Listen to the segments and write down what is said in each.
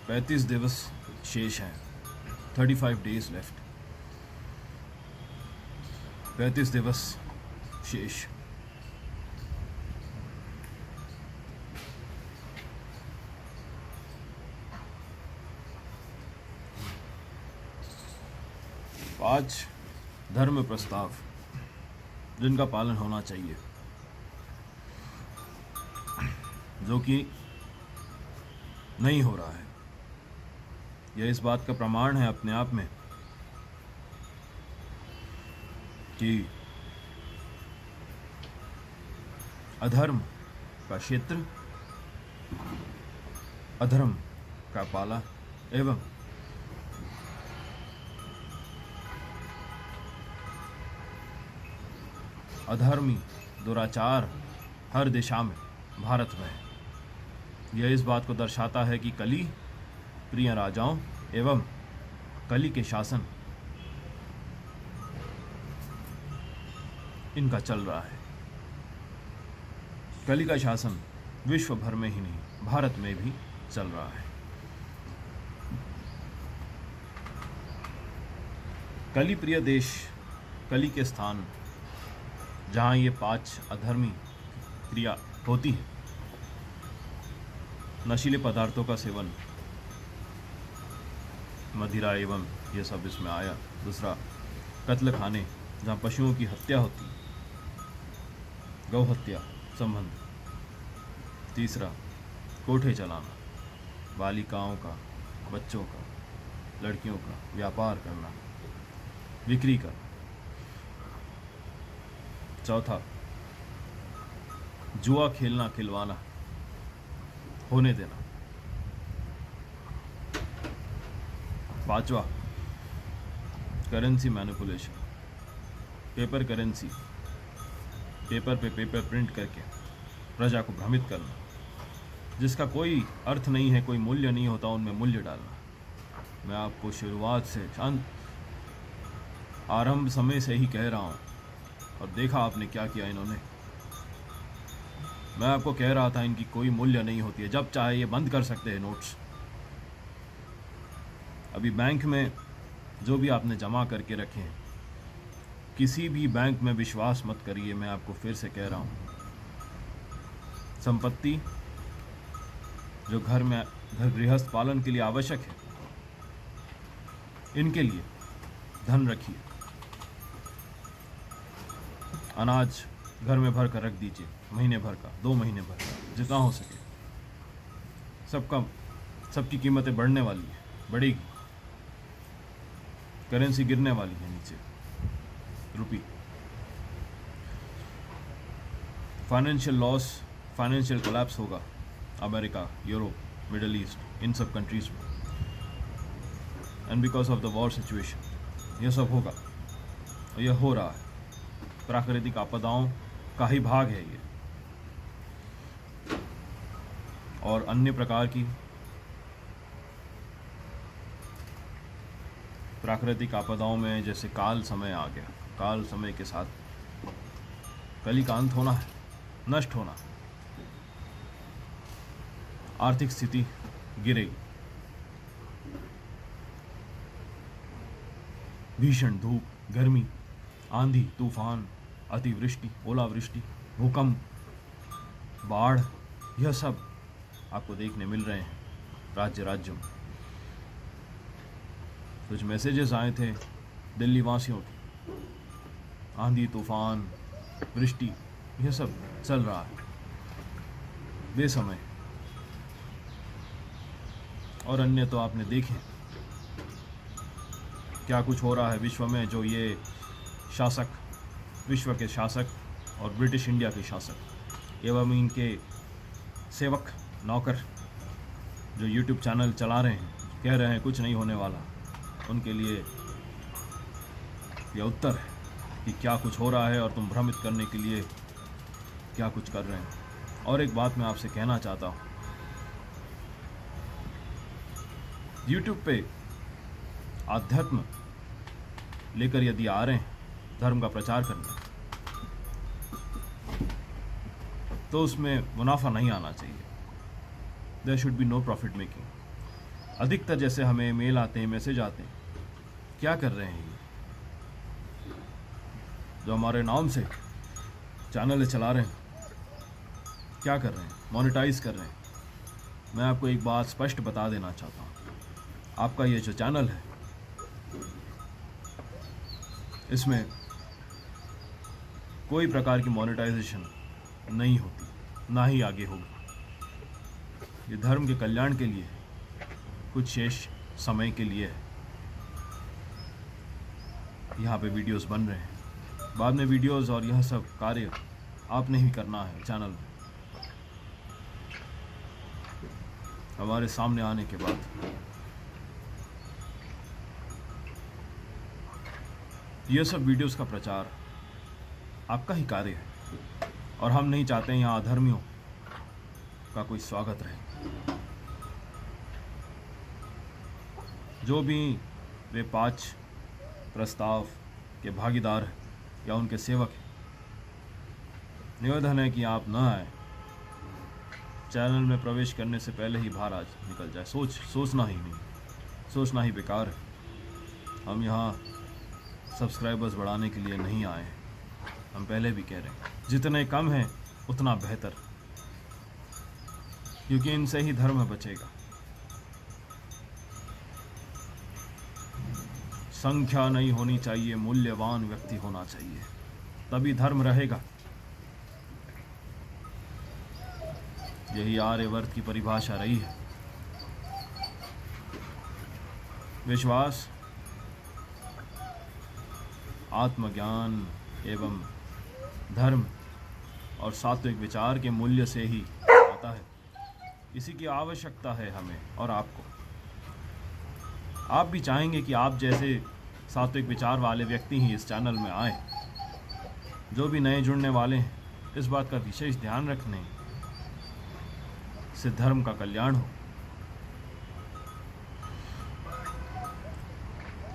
35 दिवस शेष हैं, 35 days लेफ्ट। 35 दिवस शेष। पांच धर्म प्रस्ताव जिनका पालन होना चाहिए, जो कि नहीं हो रहा है। यह इस बात का प्रमाण है अपने आप में कि अधर्म का क्षेत्र, अधर्म का पाला एवं अधर्मी दुराचार हर दिशा में भारत में है। यह इस बात को दर्शाता है कि कली प्रिय राजाओं एवं कली के शासन इनका चल रहा है। कली का शासन विश्व भर में ही नहीं, भारत में भी चल रहा है। कली प्रिय देश, कली के स्थान जहाँ ये 5 अधर्मी क्रिया होती है, नशीले पदार्थों का सेवन, मदिरा एवं ये सब इसमें आया। दूसरा, कत्ल खाने जहाँ पशुओं की हत्या होती है, गौ हत्या संबंध। तीसरा, कोठे चलाना, बालिकाओं का, बच्चों का, लड़कियों का व्यापार करना, बिक्री करना। चौथा, जुआ खेलना, खिलवाना, होने देना। पांचवा, currency manipulation, paper currency, paper पे पेपर प्रिंट करके प्रजा को भ्रमित करना, जिसका कोई अर्थ नहीं है, कोई मूल्य नहीं होता, उनमें मूल्य डालना। मैं आपको शुरुआत से आरंभ समय से ही कह रहा हूं, और देखा आपने क्या किया इन्होंने। मैं आपको कह रहा था इनकी कोई मूल्य नहीं होती है, जब चाहे ये बंद कर सकते हैं नोट्स। अभी बैंक में जो भी आपने जमा करके रखे हैं, किसी भी बैंक में विश्वास मत करिए। मैं आपको फिर से कह रहा हूं, संपत्ति जो घर गृहस्थ पालन के लिए आवश्यक है, इनके लिए धन रखिए। अनाज घर में भर कर रख दीजिए, महीने भर का, 2 महीने भर का, जितना हो सके। सबकी कीमतें बढ़ने वाली है, बढ़ेगी। करेंसी गिरने वाली है नीचे, रुपी। फाइनेंशियल लॉस, फाइनेंशियल कोलैप्स होगा अमेरिका, यूरोप, मिडल ईस्ट, इन सब कंट्रीज में, and because of the war situation यह सब होगा, और यह हो रहा है। प्राकृतिक आपदाओं का ही भाग है ये, और अन्य प्रकार की प्राकृतिक आपदाओं में जैसे काल समय आ गया, काल समय के साथ कली का अंत होना है, नष्ट होना। आर्थिक स्थिति गिरेगी, भीषण धूप, गर्मी, आंधी, तूफान, अतिवृष्टि, ओलावृष्टि, भूकंप, बाढ़, यह सब आपको देखने मिल रहे हैं राज्यों में। कुछ मैसेजेस आए थे दिल्ली वासियों के, आंधी, तूफान, वृष्टि, यह सब चल रहा है बेसमय। और अन्य तो आपने देखे क्या कुछ हो रहा है विश्व में, जो ये शासक, विश्व के शासक और ब्रिटिश इंडिया के शासक एवं इनके सेवक नौकर जो यूट्यूब चैनल चला रहे हैं, कह रहे हैं कुछ नहीं होने वाला, उनके लिए यह उत्तर है कि क्या कुछ हो रहा है और तुम भ्रमित करने के लिए क्या कुछ कर रहे हैं। और एक बात मैं आपसे कहना चाहता हूँ, यूट्यूब पे आध्यात्म लेकर यदि आ रहे हैं, धर्म का प्रचार करने, तो उसमें मुनाफा नहीं आना चाहिए। There should be no profit making. अधिकतर जैसे हमें मेल आते हैं, मैसेज आते हैं, क्या कर रहे हैं ये जो हमारे नाम से चैनल चला रहे हैं, क्या कर रहे हैं? मोनेटाइज कर रहे हैं। मैं आपको एक बात स्पष्ट बता देना चाहता हूँ, आपका ये जो चैनल है इसमें कोई प्रकार की मोनेटाइजेशन नहीं होती, ना ही आगे होगी। ये धर्म के कल्याण के लिए कुछ शेष समय के लिए है। यहाँ पे वीडियोस बन रहे हैं, बाद में वीडियोस और यह सब कार्य आपने ही करना है। चैनल में हमारे सामने आने के बाद यह सब वीडियोस का प्रचार आपका ही कार्य है, और हम नहीं चाहते यहाँ अधर्मियों का कोई स्वागत रहे। जो भी वे 5 प्रस्ताव के भागीदार हैं या उनके सेवक हैं, निवेदन है कि आप न आए, चैनल में प्रवेश करने से पहले ही बाहर आज निकल जाए। सोचना ही नहीं, सोचना ही बेकार है। हम यहाँ सब्सक्राइबर्स बढ़ाने के लिए नहीं आए हैं। हम पहले भी कह रहे हैं, जितने कम हैं उतना बेहतर, क्योंकि इनसे ही धर्म बचेगा। संख्या नहीं होनी चाहिए, मूल्यवान व्यक्ति होना चाहिए, तभी धर्म रहेगा। यही आर्यवर्त की परिभाषा रही है। विश्वास आत्मज्ञान एवं धर्म और सात्विक विचार के मूल्य से ही आता है। इसी की आवश्यकता है हमें और आपको। आप भी चाहेंगे कि आप जैसे सात्विक विचार वाले व्यक्ति ही इस चैनल में आए। जो भी नए जुड़ने वाले हैं, इस बात का विशेष ध्यान रखने से धर्म का कल्याण हो।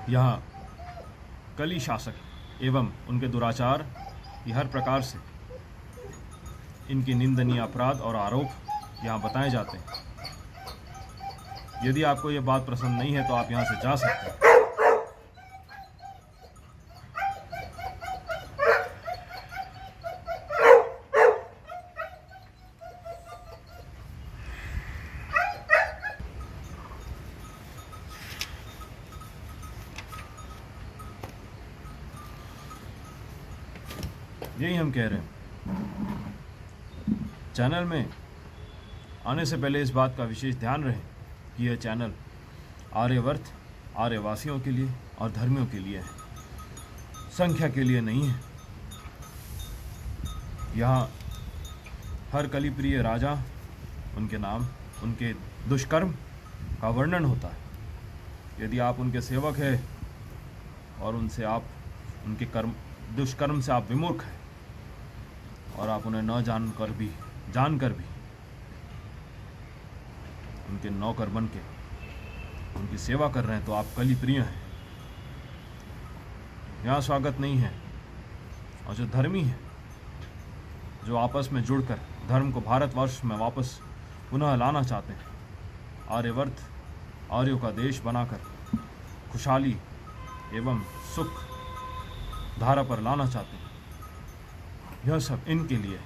यहाँ कली शासक एवं उनके दुराचार की हर प्रकार से इनकी निंदनीय अपराध और आरोप यहाँ बताए जाते हैं। यदि आपको ये बात पसंद नहीं है तो आप यहाँ से जा सकते हैं। यही हम कह रहे हैं। चैनल में आने से पहले इस बात का विशेष ध्यान रहे कि यह चैनल आर्यवर्त, आर्यवासियों के लिए और धर्मियों के लिए है, संख्या के लिए नहीं है। यहाँ हर कलिप्रिय राजा, उनके नाम, उनके दुष्कर्म का वर्णन होता है। यदि आप उनके सेवक हैं और उनसे आप उनके दुष्कर्म से आप विमुख हैं और आप उन्हें न जानकर भी उनके नौकर बन के उनकी सेवा कर रहे हैं, तो आप कलिप्रिय हैं। यहाँ स्वागत नहीं है। और जो धर्मी है, जो आपस में जुड़कर धर्म को भारतवर्ष में वापस पुनः लाना चाहते हैं, आर्यवर्त, आर्यों का देश बनाकर खुशहाली एवं सुख धारा पर लाना चाहते हैं, यह सब इनके लिए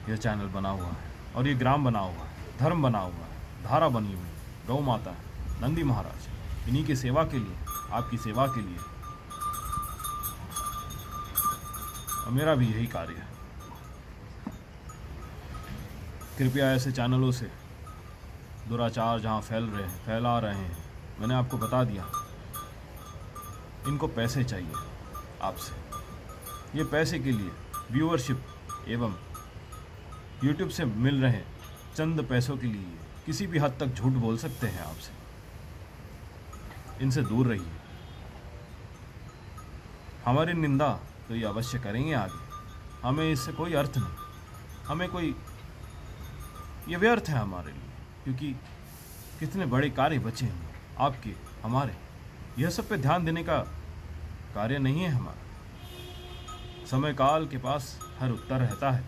यह चैनल बना हुआ है। और ये ग्राम बना हुआ है, धर्म बना हुआ है, धारा बनी हुई, गौ माता है, नंदी महाराज, इन्हीं की सेवा के लिए, आपकी सेवा के लिए। और मेरा भी यही कार्य है। कृपया ऐसे चैनलों से दुराचार जहाँ फैला रहे हैं, मैंने आपको बता दिया, इनको पैसे चाहिए आपसे। ये पैसे के लिए, व्यूअरशिप एवं यूट्यूब से मिल रहे चंद पैसों के लिए किसी भी हद तक झूठ बोल सकते हैं आपसे। इनसे दूर रहिए। हमारी निंदा तो ये अवश्य करेंगे आगे, हमें इससे कोई अर्थ नहीं, हमें कोई, ये व्यर्थ है हमारे लिए, क्योंकि कितने बड़े कार्य बचे हैं आपके, हमारे। यह सब पे ध्यान देने का कार्य नहीं है हमारा। समय काल के पास हर उत्तर रहता है,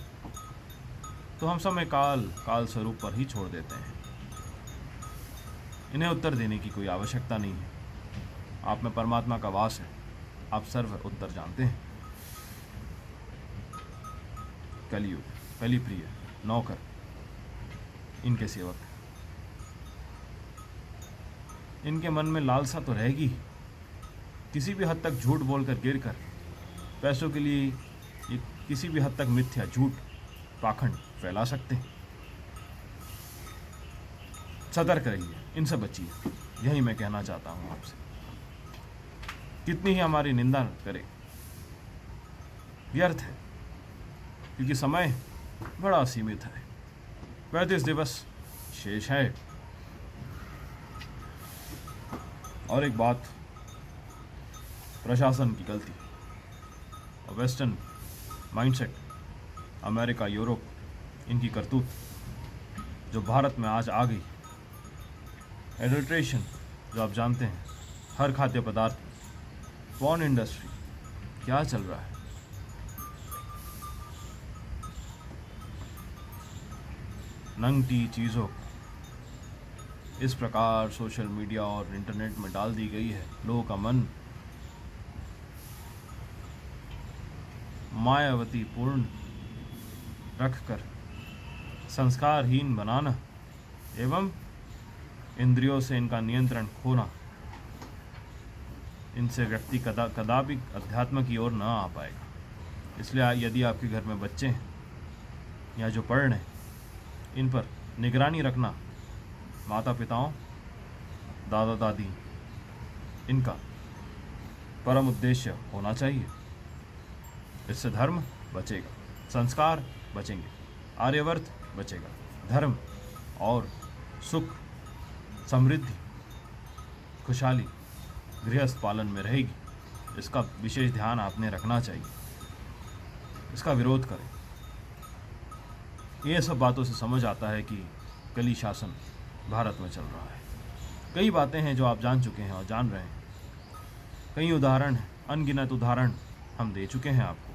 तो हम समय काल स्वरूप पर ही छोड़ देते हैं। इन्हें उत्तर देने की कोई आवश्यकता नहीं है। आप में परमात्मा का वास है, आप सर्व उत्तर जानते हैं। कलियुग, कलिप्रिय, नौकर, इनके सेवक। इनके मन में लालसा तो रहेगी ही। किसी भी हद तक झूठ बोलकर गिर कर पैसों के लिए ये किसी भी हद तक मिथ्या, झूठ, पाखंड फैला सकते हैं। सतर्क रहिए, इनसे बचिए, यही मैं कहना चाहता हूं आपसे। कितनी ही हमारी निंदा करे व्यर्थ है, क्योंकि समय बड़ा सीमित है। 35 दिवस शेष है। और एक बात, प्रशासन की गलती और वेस्टर्न माइंडसेट, अमेरिका, यूरोप, इनकी करतूत जो भारत में आज आ गई। एडल्ट्रेशन, जो आप जानते हैं, हर खाद्य पदार्थ, पॉर्न इंडस्ट्री, क्या चल रहा है। नंगी चीज़ों इस प्रकार सोशल मीडिया और इंटरनेट में डाल दी गई है, लोगों का मन मायावती पूर्ण रखकर संस्कारहीन बनाना एवं इंद्रियों से इनका नियंत्रण खोना, इनसे व्यक्ति कदापि अध्यात्म की ओर न आ पाएगा। इसलिए यदि आपके घर में बच्चे हैं या जो पढ़ रहे हैं, इन पर निगरानी रखना माता पिताओं, दादा दादी, इनका परम उद्देश्य होना चाहिए। इससे धर्म बचेगा, संस्कार बचेंगे, आर्यवर्त बचेगा, धर्म और सुख, समृद्धि, खुशहाली गृहस्थ पालन में रहेगी। इसका विशेष ध्यान आपने रखना चाहिए, इसका विरोध करें। ये सब बातों से समझ आता है कि कली शासन भारत में चल रहा है। कई बातें हैं जो आप जान चुके हैं और जान रहे हैं। कई उदाहरण, अनगिनत उदाहरण हम दे चुके हैं आपको।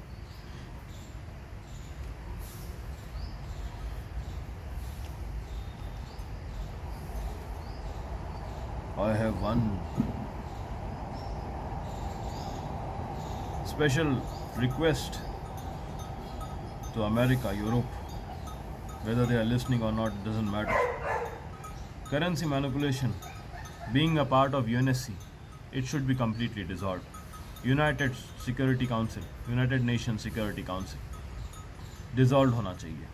I have one special request to America, Europe. Whether they are listening or not, it doesn't matter. Currency manipulation, being a part of UNSC, it should be completely dissolved. United Security Council, United Nations Security Council, dissolved होना चाहिए।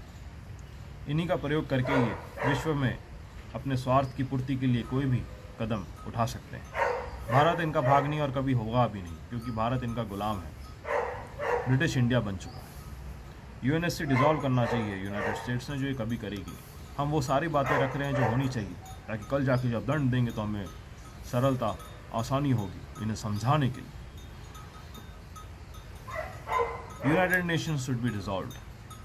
इन्हीं का प्रयोग करके ये विश्व में अपने स्वार्थ की पूर्ति के लिए कोई भी कदम उठा सकते हैं। भारत इनका भाग नहीं और कभी होगा भी नहीं, क्योंकि भारत इनका गुलाम है। ब्रिटिश इंडिया बन चुका है। यूएनएससी डिसॉल्व करना चाहिए यूनाइटेड स्टेट्स ने, जो ये कभी करेगी। हम वो सारी बातें रख रहे हैं जो होनी चाहिए, ताकि कल जाके जब दंड देंगे तो हमें सरलता, आसानी होगी इन्हें समझाने के लिए। United Nations should be dissolved.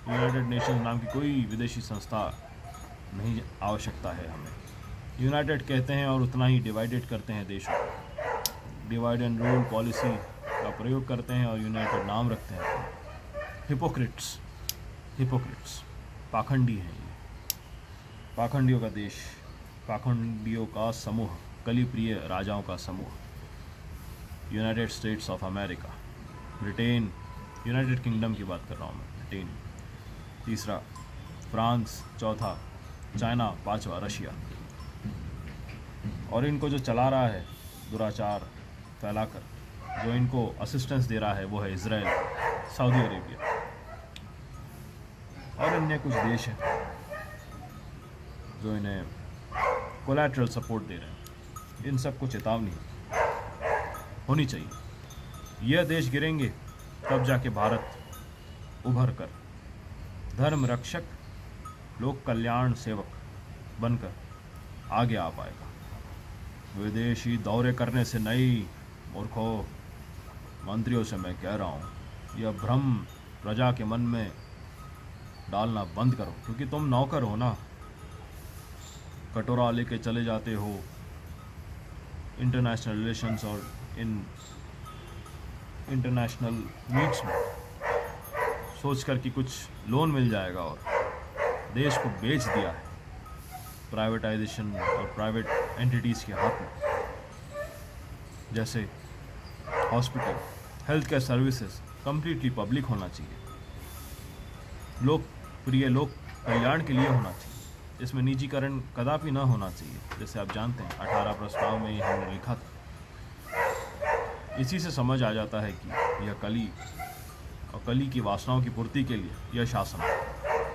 United Nations नाम की कोई विदेशी संस्था नहीं आवश्यकता है हमें। यूनाइटेड कहते हैं और उतना ही डिवाइडेड करते हैं देशों को। डिवाइड एंड रूल पॉलिसी का प्रयोग करते हैं और यूनाइटेड नाम रखते हैं। हिपोक्रिट्स, पाखंडी हैं ये, पाखंडियों का देश, पाखंडियों का समूह, कलिप्रिय राजाओं का समूह। United states of America, Britain, United kingdom की बात कर रहा हूँ मैं, ब्रिटेन। तीसरा फ्रांस, चौथा चाइना, पांचवा रशिया। और इनको जो चला रहा है दुराचार फैलाकर, जो इनको असिस्टेंस दे रहा है, वो है इजराइल, सऊदी अरेबिया और अन्य कुछ देश हैं जो इन्हें कोलैटरल सपोर्ट दे रहे हैं। इन सबको चेतावनी होनी चाहिए। यह देश गिरेंगे तब जाके भारत उभर कर धर्म रक्षक, लोक कल्याण सेवक बनकर आगे आ पाएगा। विदेशी दौरे करने से नहीं मूर्खों, मंत्रियों से मैं कह रहा हूँ, यह भ्रम प्रजा के मन में डालना बंद करो, क्योंकि तुम नौकर हो ना। कटोरा लेके चले जाते हो इंटरनेशनल रिलेशंस और इन इंटरनेशनल मीट्स में, सोच कर कि कुछ लोन मिल जाएगा और देश को बेच दिया है। प्राइवेटाइजेशन और प्राइवेट एंटिटीज़ के हाथ में, जैसे hospital, health care services completely public होना चाहिए, लोकप्रिय लोक कल्याण के लिए होना चाहिए, इसमें निजीकरण कदापि ना होना चाहिए। जैसे आप जानते हैं 18 प्रस्ताव में ये हमने लिखा था। इसी से समझ आ जाता है कि यह कली और कली की वासनाओं की पूर्ति के लिए यह शासन,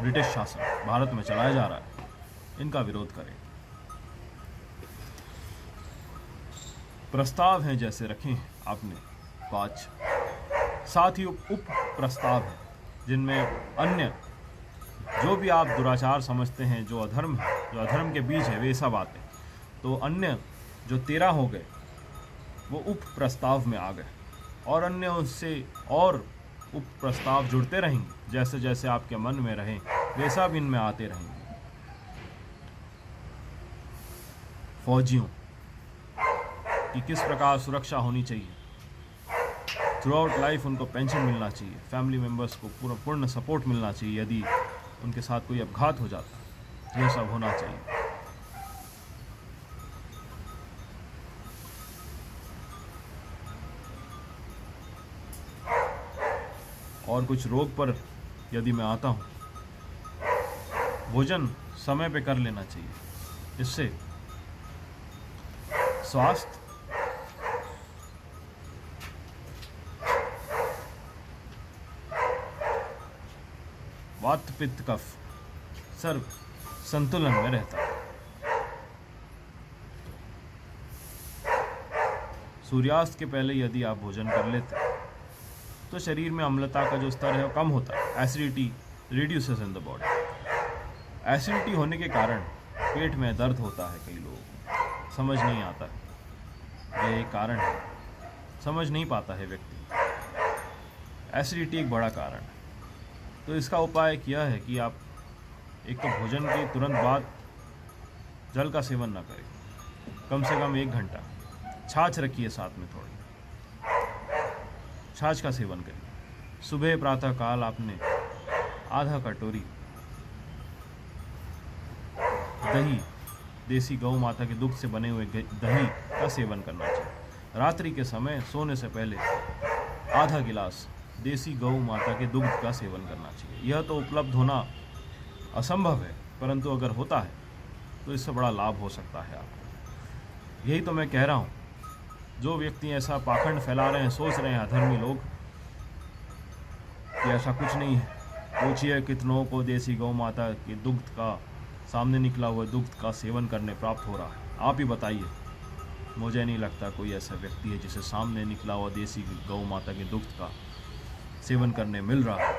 ब्रिटिश शासन भारत में चलाया जा रहा है, इनका विरोध करें। प्रस्ताव हैं जैसे रखे हैं आपने 5, साथ ही उप प्रस्ताव हैं जिनमें अन्य जो भी आप दुराचार समझते हैं, जो अधर्म है, जो अधर्म के बीज है, वे सब आते हैं। तो अन्य जो 13 हो गए वो उप प्रस्ताव में आ गए, और अन्य उससे और उप प्रस्ताव जुड़ते रहेंगे, जैसे जैसे आपके मन में रहें वे सब इनमें आते रहेंगे। फौजियों की किस प्रकार सुरक्षा होनी चाहिए, थ्रू आउट लाइफ उनको पेंशन मिलना चाहिए, फैमिली मेम्बर्स को पूर्ण सपोर्ट मिलना चाहिए, यदि उनके साथ कोई अपघात हो जाता, यह सब होना चाहिए। और कुछ रोग पर यदि मैं आता हूँ, भोजन समय पे कर लेना चाहिए, इससे स्वास्थ्य, वात पित्त कफ सर्व संतुलन में रहता है। सूर्यास्त के पहले यदि आप भोजन कर लेते हैं तो शरीर में अम्लता का जो स्तर है वो कम होता है, acidity reduces in the body. Acidity होने के कारण पेट में दर्द होता है, कई लोगों को समझ नहीं आता है, यह एक कारण है, समझ नहीं पाता है व्यक्ति। एसिडिटी एक बड़ा कारण है। तो इसका उपाय क्या है कि आप एक तो भोजन के तुरंत बाद जल का सेवन ना करें, कम से कम 1 घंटा छाछ रखिए, साथ में थोड़ी छाछ का सेवन करिए। सुबह प्रातः काल आपने आधा कटोरी दही, देसी गौ माता के दूध से बने हुए दही का सेवन करना चाहिए। रात्रि के समय सोने से पहले आधा गिलास देसी गौ माता के दूध का सेवन करना चाहिए। यह तो उपलब्ध होना असंभव है, परंतु अगर होता है तो इससे बड़ा लाभ हो सकता है आपको। यही तो मैं कह रहा हूँ, जो व्यक्ति ऐसा पाखंड फैला रहे हैं, सोच रहे हैं अधर्मी लोग कि ऐसा कुछ नहीं है, पूछिए कितनों को देसी गौ माता के दुग्ध का, सामने निकला हुआ दुग्ध का सेवन करने प्राप्त हो रहा है। आप ही बताइए, मुझे नहीं लगता कोई ऐसा व्यक्ति है जिसे सामने निकला हुआ देसी गौ माता के दुग्ध का सेवन करने मिल रहा है।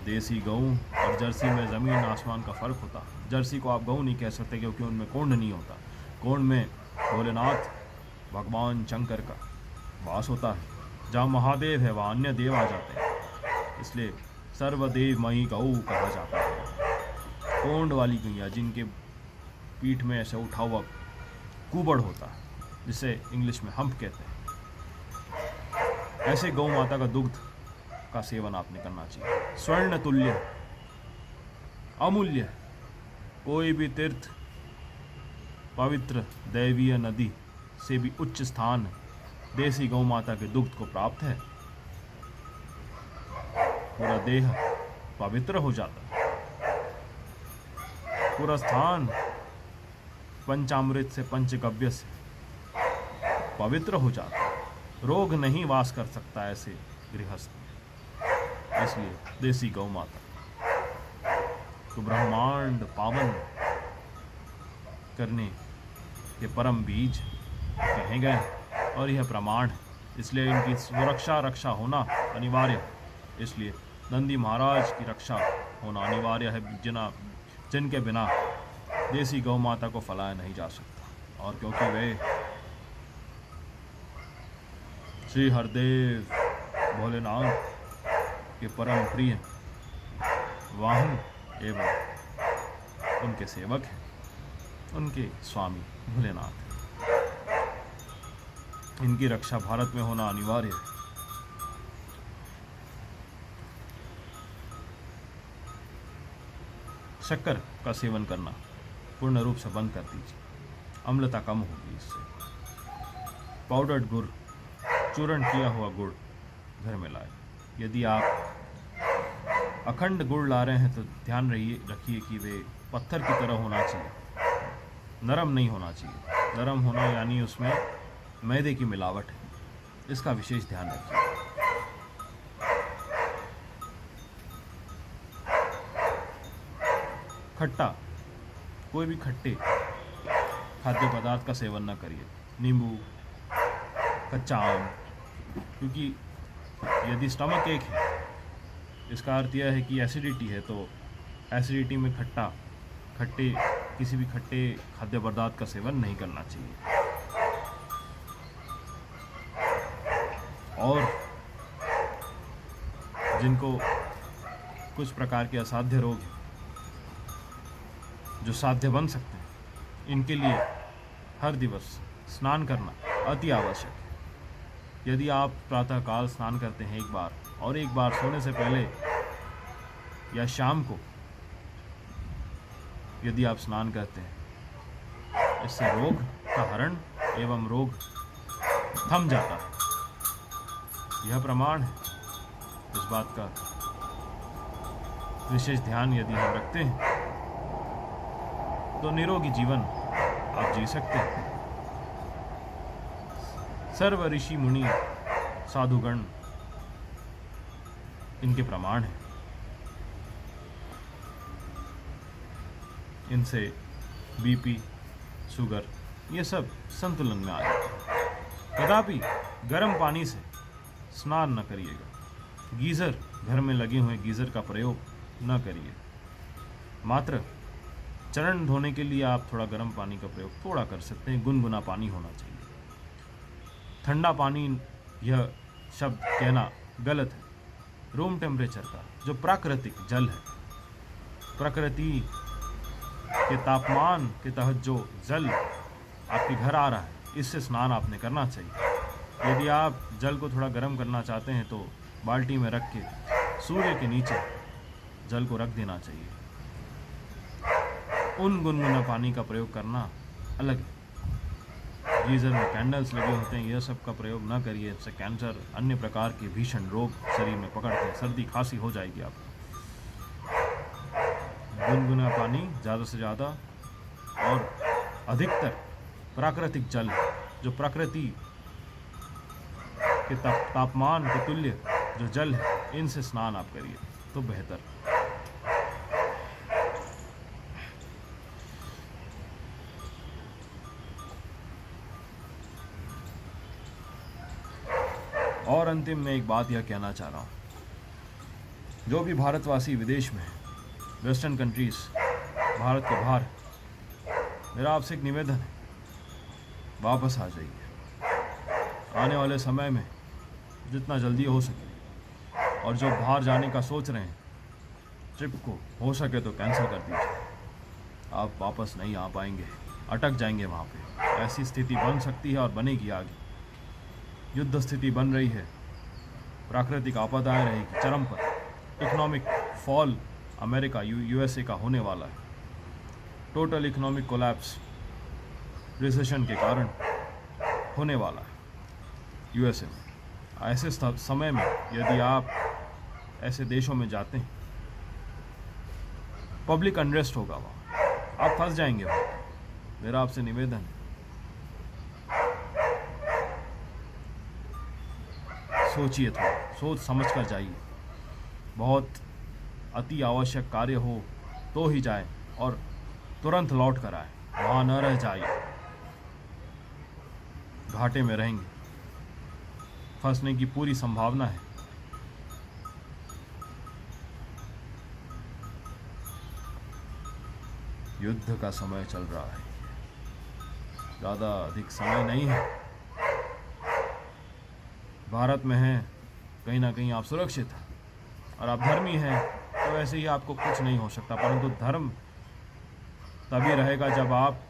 देसी गऊ और जर्सी में ज़मीन आसमान का फ़र्क होता है। जर्सी को आप गऊ नहीं कह सकते क्योंकि उनमें कोंड नहीं होता। कोंड में भोलेनाथ भगवान शंकर का वास होता है। जहाँ महादेव है वहाँ अन्य देव आ जाते हैं, इसलिए सर्वदेवमयी गऊ कहा जाता है। कोंड वाली गैया जिनके पीठ में ऐसे उठा हुआ कुबड़ होता है, जिसे इंग्लिश में हम्प कहते हैं, ऐसे गौ माता का दुग्ध का सेवन आपने करना चाहिए। स्वर्ण तुल्य अमूल्य कोई भी तीर्थ, पवित्र दैवीय नदी से भी उच्च स्थान देसी गौ माता के दुग्ध को प्राप्त है। पूरा देह पवित्र हो जाता है, पूरा स्थान पंचामृत से, पंचगव्य से पवित्र हो जाता है। रोग नहीं वास कर सकता ऐसे गृहस्थ में। इसलिए देसी गौ माता तो ब्रह्मांड पावन करने के परम बीज कहे गए और यह प्रमाण है। इसलिए इनकी सुरक्षा रक्षा होना अनिवार्य है। इसलिए नंदी महाराज की रक्षा होना अनिवार्य है, जिनके बिना देसी गौ माता को फलाया नहीं जा सकता। और क्योंकि वे श्री हरदेव भोलेनाथ के परम प्रिय वाहन एवं उनके सेवक हैं, उनके स्वामी भोलेनाथ। इनकी रक्षा भारत में होना अनिवार्य है। शक्कर का सेवन करना पूर्ण रूप से बंद कर दीजिए, अम्लता कम होगी इससे। पाउडर्ड गुड़, चूर्ण किया हुआ गुड़ घर में लाए। यदि आप अखंड गुड़ ला रहे हैं तो ध्यान रखिए कि वे पत्थर की तरह होना चाहिए, नरम नहीं होना चाहिए। नरम होना यानी उसमें मैदे की मिलावट है, इसका विशेष ध्यान रखिए। खट्टा, कोई भी खट्टे खाद्य पदार्थ का सेवन न करिए, नींबू, कच्चा आम, क्योंकि यदि स्टमक एक है इसका अर्थ यह है कि एसिडिटी है, तो एसिडिटी में किसी भी खट्टे खाद्य पदार्थ का सेवन नहीं करना चाहिए। और जिनको कुछ प्रकार के असाध्य रोग हैं जो साध्य बन सकते हैं, इनके लिए हर दिवस स्नान करना अति आवश्यक है। यदि आप प्रातःकाल स्नान करते हैं एक बार, और एक बार सोने से पहले या शाम को यदि आप स्नान करते हैं, इससे रोग का हरण एवं रोग थम जाता है। यह प्रमाण है। इस बात का विशेष ध्यान यदि हम रखते हैं तो निरोगी जीवन आप जी सकते हैं। सर्व ऋषि मुनि साधुगण इनके प्रमाण हैं। इनसे बीपी, शुगर ये सब संतुलन में आ जाता है। कदापि गर्म पानी से स्नान न करिएगा। गीज़र, घर में लगे हुए गीज़र का प्रयोग न करिए। मात्र चरण धोने के लिए आप थोड़ा गर्म पानी का प्रयोग थोड़ा कर सकते हैं। गुनगुना पानी होना चाहिए। ठंडा पानी, यह शब्द कहना गलत है। रूम टेम्परेचर का जो प्राकृतिक जल है, प्रकृति के तापमान के तहत जो जल आपके घर आ रहा है, इससे स्नान आपने करना चाहिए। यदि आप जल को थोड़ा गर्म करना चाहते हैं तो बाल्टी में रख के सूर्य के नीचे जल को रख देना चाहिए। उन गुनगुना पानी का प्रयोग करना अलग है। गीज़र में कैंडल्स लगे होते हैं, यह सब का प्रयोग ना करिए। इससे कैंसर, अन्य प्रकार के भीषण रोग शरीर में पकड़ते हैं। सर्दी खांसी हो जाएगी आपको। गुनगुना पानी ज़्यादा से ज़्यादा और अधिकतर प्राकृतिक जल, जो प्रकृति के तापमान के तुल्य जो जल है, इनसे स्नान आप करिए तो बेहतर। और अंतिम में एक बात यह कहना चाह रहा हूँ, जो भी भारतवासी विदेश में है, वेस्टर्न कंट्रीज, भारत के बाहर, मेरा आपसे एक निवेदन है, वापस आ जाइए। आने वाले समय में जितना जल्दी हो सके, और जो बाहर जाने का सोच रहे हैं, ट्रिप को हो सके तो कैंसिल कर दीजिए। आप वापस नहीं आ पाएंगे, अटक जाएंगे वहाँ पे। ऐसी स्थिति बन सकती है और बनेगी आगे। युद्ध स्थिति बन रही है, प्राकृतिक आपदाएं रहेगी चरम पर। इकोनॉमिक फॉल अमेरिका, यूएसए का होने वाला है। टोटल इकोनॉमिक कोलैप्स रिसेशन के कारण होने वाला है यूएसए में। ऐसे समय में यदि आप ऐसे देशों में जाते हैं, पब्लिक अनरेस्ट होगा वहाँ, आप फंस जाएंगे वहाँ। मेरा आपसे निवेदन है, सोचिए, थोड़ा सोच समझ कर जाइए। बहुत अति आवश्यक कार्य हो तो ही जाए और तुरंत लौट कर आए, वहाँ न रह जाइए। घाटे में रहेंगे, फंसने की पूरी संभावना है। युद्ध का समय चल रहा है, ज़्यादा अधिक समय नहीं है। भारत में हैं, कहीं ना कहीं आप सुरक्षित हैं, और आप धर्मी हैं तो वैसे ही आपको कुछ नहीं हो सकता। परंतु धर्म तभी रहेगा जब आप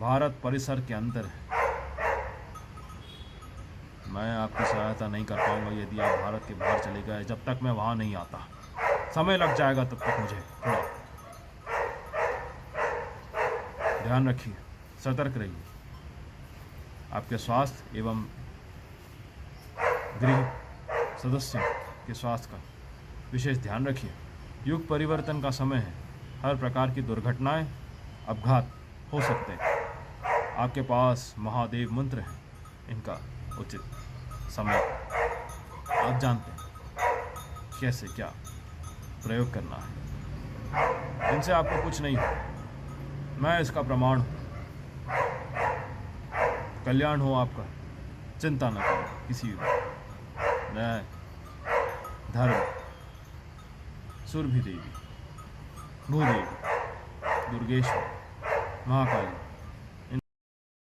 भारत परिसर के अंदर हैं। मैं आपकी सहायता नहीं कर पाऊंगा यदि आप भारत के बाहर चले गए। जब तक मैं वहाँ नहीं आता, समय लग जाएगा तब तक मुझे थोड़ा ध्यान रखिए, सतर्क रहिए। आपके स्वास्थ्य एवं गृह सदस्यों के स्वास्थ्य का विशेष ध्यान रखिए। युग परिवर्तन का समय है, हर प्रकार की दुर्घटनाएं, अपघात हो सकते हैं। आपके पास महादेव मंत्र है, इनका उचित समय आप जानते हैं कैसे क्या प्रयोग करना है। इनसे आपको कुछ नहीं हो, मैं इसका प्रमाण हूँ। कल्याण हो आपका, चिंता न करें किसी भी। न्याय, धर्म, सुरभि देवी, भूदेवी, दुर्गेश्वरी, महाकाली,